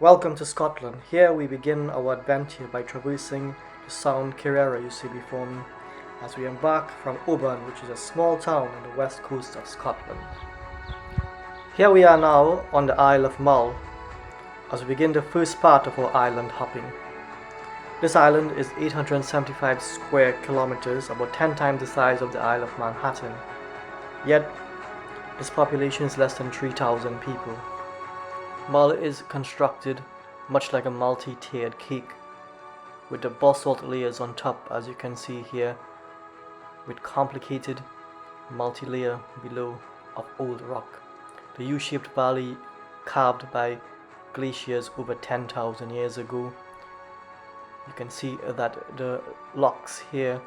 Welcome to Scotland. Here we begin our adventure by traversing the Sound Kerrera you see before me as we embark from Oban, which is a small town on the west coast of Scotland. Here we are now on the Isle of Mull as we begin the first part of our island hopping. This island is 875 square kilometers, about 10 times the size of the Isle of Manhattan, yet its population is less than 3,000 people. Mull is constructed much like a multi-tiered cake, with the basalt layers on top, as you can see here, with complicated multi-layer below of old rock. The U-shaped valley carved by glaciers over 10,000 years ago. You can see that the locks here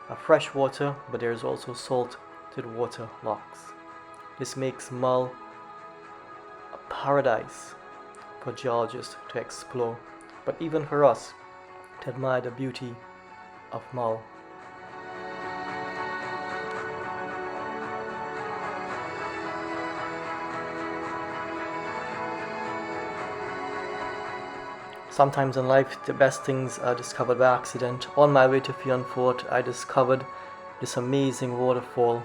are fresh water, but there is also salted water locks. This makes Mull paradise for geologists to explore, but even for us to admire the beauty of Mull. Sometimes in life the best things are discovered by accident. On my way to Fionnphort I discovered this amazing waterfall,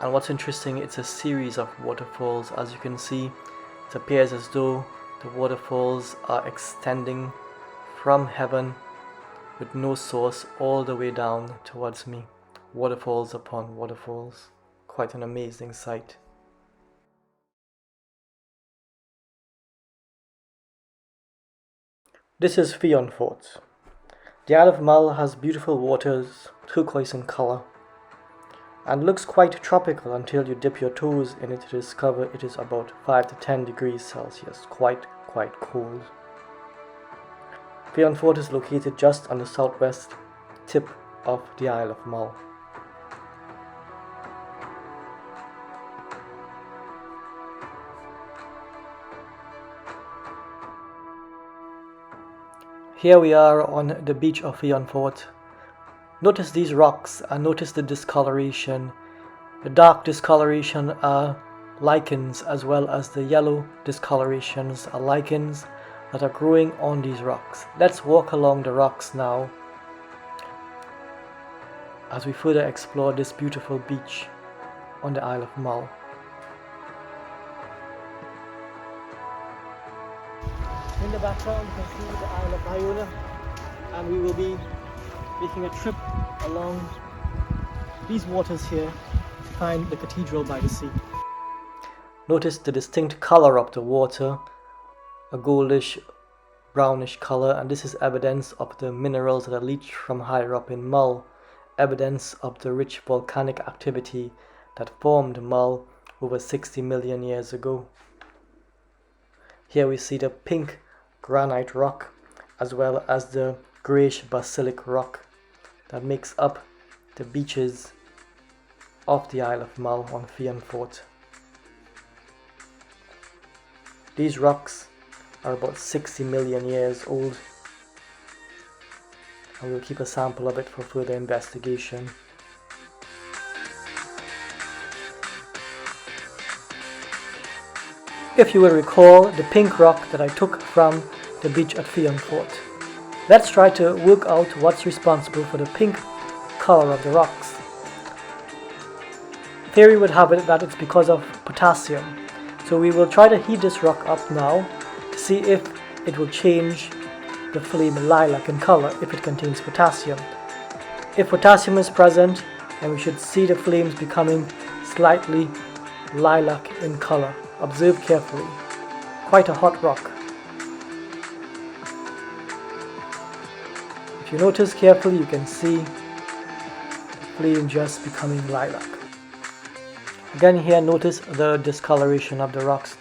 and what's interesting, it's a series of waterfalls. As you can see, it appears as though the waterfalls are extending from heaven with no source all the way down towards me. Waterfalls upon waterfalls. Quite an amazing sight. This is Fionnphort. The Isle of Mull has beautiful waters, turquoise in colour, and looks quite tropical until you dip your toes in it to discover it is about 5 to 10 degrees Celsius, quite cold. Fionnphort is located just on the southwest tip of the Isle of Mull. Here we are on the beach of Fionnphort. Notice these rocks and notice the discoloration. The dark discoloration are lichens, as well as the yellow discolorations are lichens that are growing on these rocks. Let's walk along the rocks now as we further explore this beautiful beach on the Isle of Mull. In the background you can see the Isle of Iona, and we will be making a trip along these waters here to find the cathedral by the sea. Notice the distinct color of the water, a goldish brownish color, and this is evidence of the minerals that are leached from higher up in Mull, evidence of the rich volcanic activity that formed Mull over 60 million years ago. Here we see the pink granite rock as well as the greyish basilic rock that makes up the beaches of the Isle of Mull on Fionnphort. These rocks are about 60 million years old, and we'll keep a sample of it for further investigation. If you will recall the pink rock that I took from the beach at Fionnphort, let's try to work out what's responsible for the pink color of the rocks. Theory would have it that it's because of potassium. So we will try to heat this rock up now to see if it will change the flame lilac in color if it contains potassium. If potassium is present, then we should see the flames becoming slightly lilac in color. Observe carefully. Quite a hot rock. If you notice carefully, you can see the flame just becoming lilac. Again here, notice the discoloration of the rocks.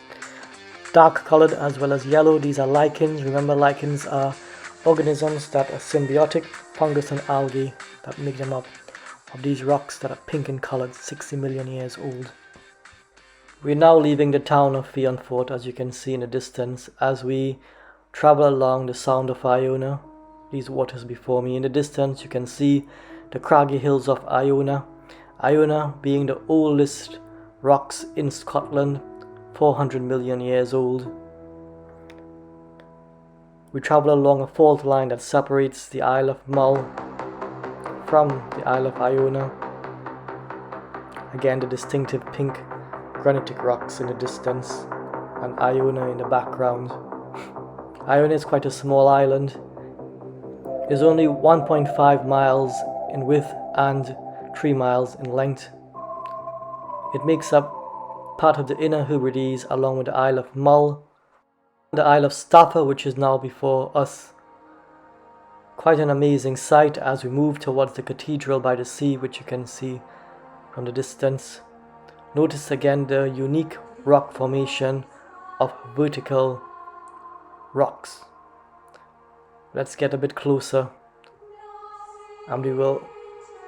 Dark colored as well as yellow. These are lichens. Remember, lichens are organisms that are symbiotic, fungus and algae that make them up of these rocks that are pink in color, 60 million years old. We're now leaving the town of Fionnphort, as you can see in the distance, as we travel along the Sound of Iona. These waters before me. In the distance you can see the craggy hills of Iona. Iona being the oldest rocks in Scotland, 400 million years old. we travel along a fault line that separates the Isle of Mull from the Isle of Iona. Again, the distinctive pink granitic rocks in the distance and Iona in the background. Iona is quite a small island. It is only 1.5 miles in width and 3 miles in length. It makes up part of the Inner Hebrides along with the Isle of Mull, the Isle of Staffa, which is now before us. Quite an amazing sight as we move towards the Cathedral by the sea, which you can see from the distance. Notice again the unique rock formation of vertical rocks. Let's get a bit closer and we will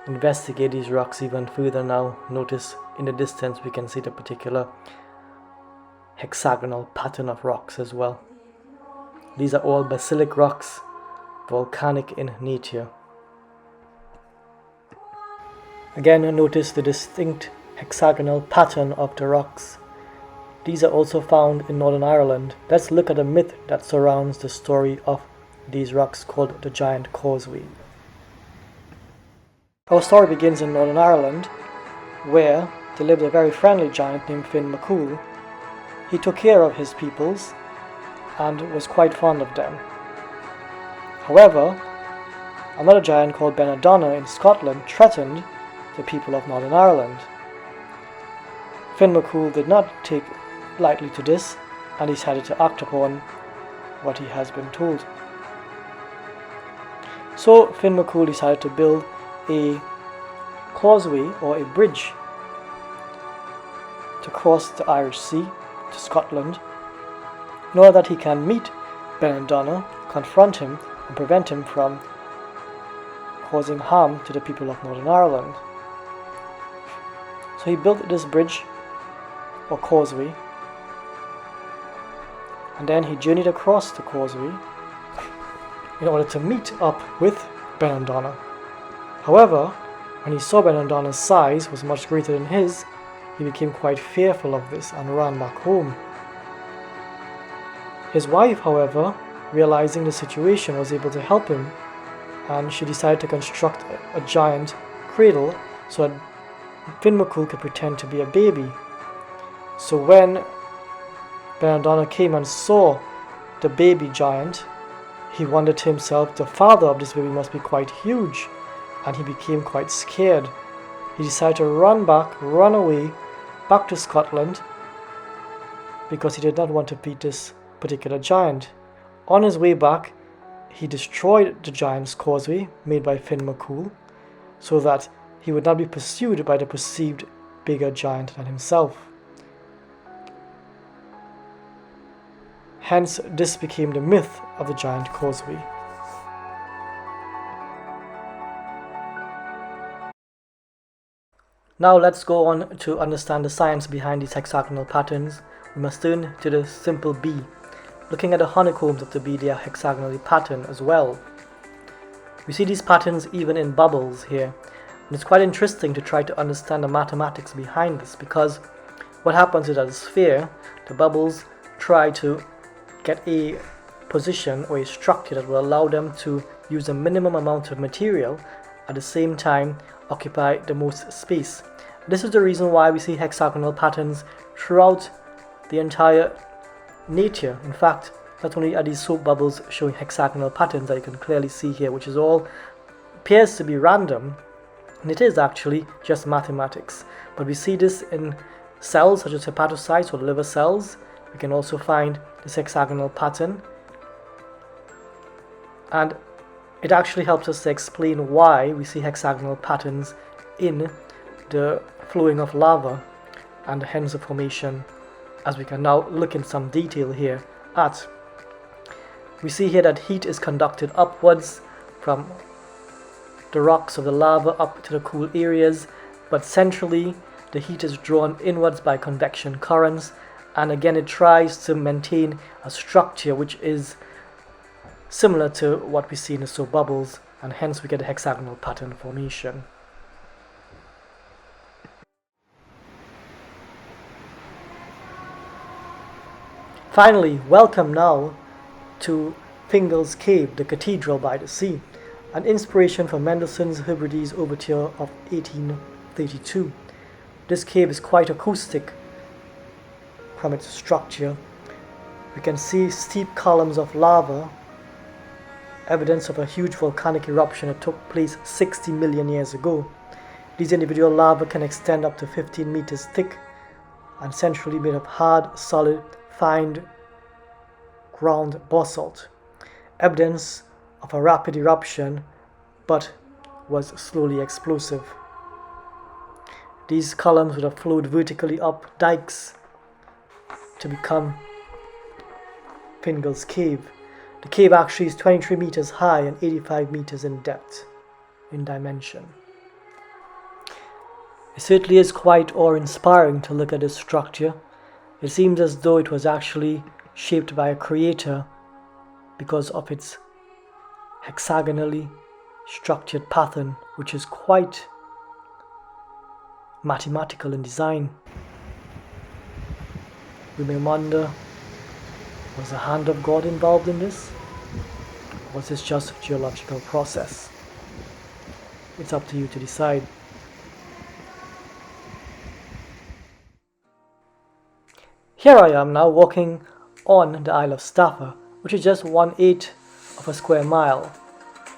investigate these rocks even further now. Notice in the distance we can see the particular hexagonal pattern of rocks as well. These are all basalt rocks, volcanic in nature. Again, notice the distinct hexagonal pattern of the rocks. These are also found in Northern Ireland. Let's look at the myth that surrounds the story of these rocks called the giant Causeway. Our story begins in Northern Ireland, where there lived a very friendly giant named Fionnphort. He took care of his peoples and was quite fond of them. However, another giant called Benadonna in Scotland threatened the people of Northern Ireland. Fionnphort did not take lightly to this and decided to act upon what he has been told. So Fionnphort decided to build a causeway or a bridge to cross the Irish Sea to Scotland in order that he can meet Benadonna, confront him and prevent him from causing harm to the people of Northern Ireland. So he built this bridge or causeway, and then he journeyed across the causeway in order to meet up with Benadonna. However, when he saw Benadonna's size was much greater than his, he became quite fearful of this and ran back home. His wife, however, realizing the situation, was able to help him, and she decided to construct a giant cradle so that Fionnphort could pretend to be a baby. So when Benadonna came and saw the baby giant, he wondered to himself, the father of this baby must be quite huge, and he became quite scared. He decided to run away back to Scotland because he did not want to beat this particular giant. On his way back, he destroyed the giant's causeway made by Fionnphort so that he would not be pursued by the perceived bigger giant than himself. Hence, this became the myth of the giant causeway. Now let's go on to understand the science behind these hexagonal patterns. We must turn to the simple bee. Looking at the honeycombs of the bee, they are hexagonally patterned as well. We see these patterns even in bubbles here. And it's quite interesting to try to understand the mathematics behind this, because what happens is that a sphere, the bubbles try to get a position or a structure that will allow them to use a minimum amount of material at the same time occupy the most space. This is the reason why we see hexagonal patterns throughout the entire nature. In fact, not only are these soap bubbles showing hexagonal patterns that you can clearly see here, which is all appears to be random, and it is actually just mathematics. But we see this in cells such as hepatocytes or liver cells. We can also find this hexagonal pattern, and it actually helps us to explain why we see hexagonal patterns in the flowing of lava and hence the formation, as we can now look in some detail here at. We see here that heat is conducted upwards from the rocks of the lava up to the cool areas, but centrally the heat is drawn inwards by convection currents, and again it tries to maintain a structure which is similar to what we see in the soap bubbles, and hence we get a hexagonal pattern formation. Finally, welcome now to Fingal's Cave, the Cathedral by the Sea, an inspiration for Mendelssohn's Hebrides Overture of 1832. This cave is quite acoustic from its structure. We can see steep columns of lava, evidence of a huge volcanic eruption that took place 60 million years ago. These individual lava can extend up to 15 meters thick and centrally made of hard, solid, fine ground basalt. Evidence of a rapid eruption, but was slowly explosive. These columns would have flowed vertically up dikes to become Fingal's Cave. The cave actually is 23 meters high and 85 meters in depth, in dimension. It certainly is quite awe-inspiring to look at this structure. It seems as though it was actually shaped by a creator because of its hexagonally structured pattern, which is quite mathematical in design. We may wonder, was the hand of God involved in this? Or was this just a geological process? It's up to you to decide. Here I am now walking on the Isle of Staffa, which is just 1/8 of a square mile.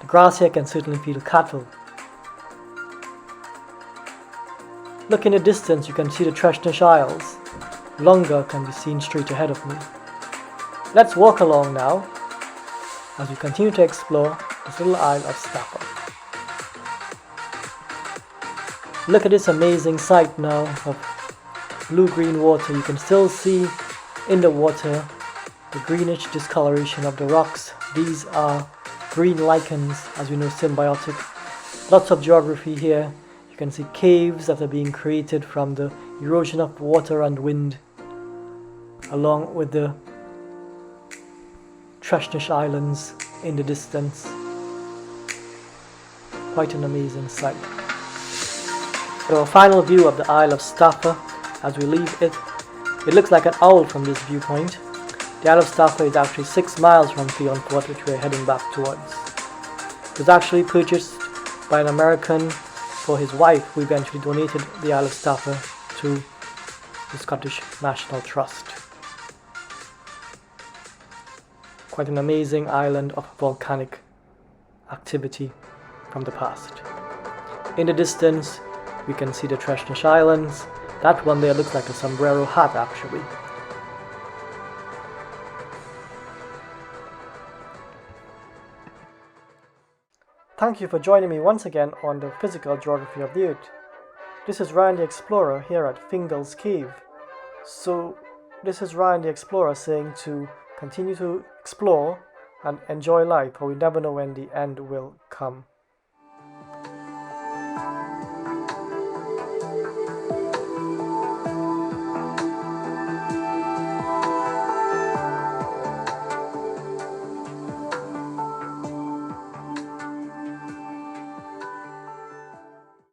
The grass here can certainly feel cattle. Look in the distance, you can see the Treshnish Isles. Longer can be seen straight ahead of me. Let's walk along now as we continue to explore this little Isle of Staffa. Look at this amazing sight now of blue-green water. You can still see in the water the greenish discoloration of the rocks. These are green lichens, as we know, symbiotic. Lots of geography here. You can see caves that are being created from the erosion of water and wind, along with the Treshnish Islands in the distance. Quite an amazing sight. So, a final view of the Isle of Staffa. As we leave it, it looks like an owl from this viewpoint. The Isle of Staffa is actually 6 miles from Fionnphort, which we're heading back towards. It was actually purchased by an American for his wife, who eventually donated the Isle of Staffa to the Scottish National Trust. Quite an amazing island of volcanic activity from the past. In the distance, we can see the Treshnish Islands. That one there looks like a sombrero hat, actually. Thank you for joining me once again on the physical geography of the Earth. This is Ryan the Explorer here at Fingal's Cave. So, this is Ryan the Explorer saying to continue to explore and enjoy life, for we never know when the end will come.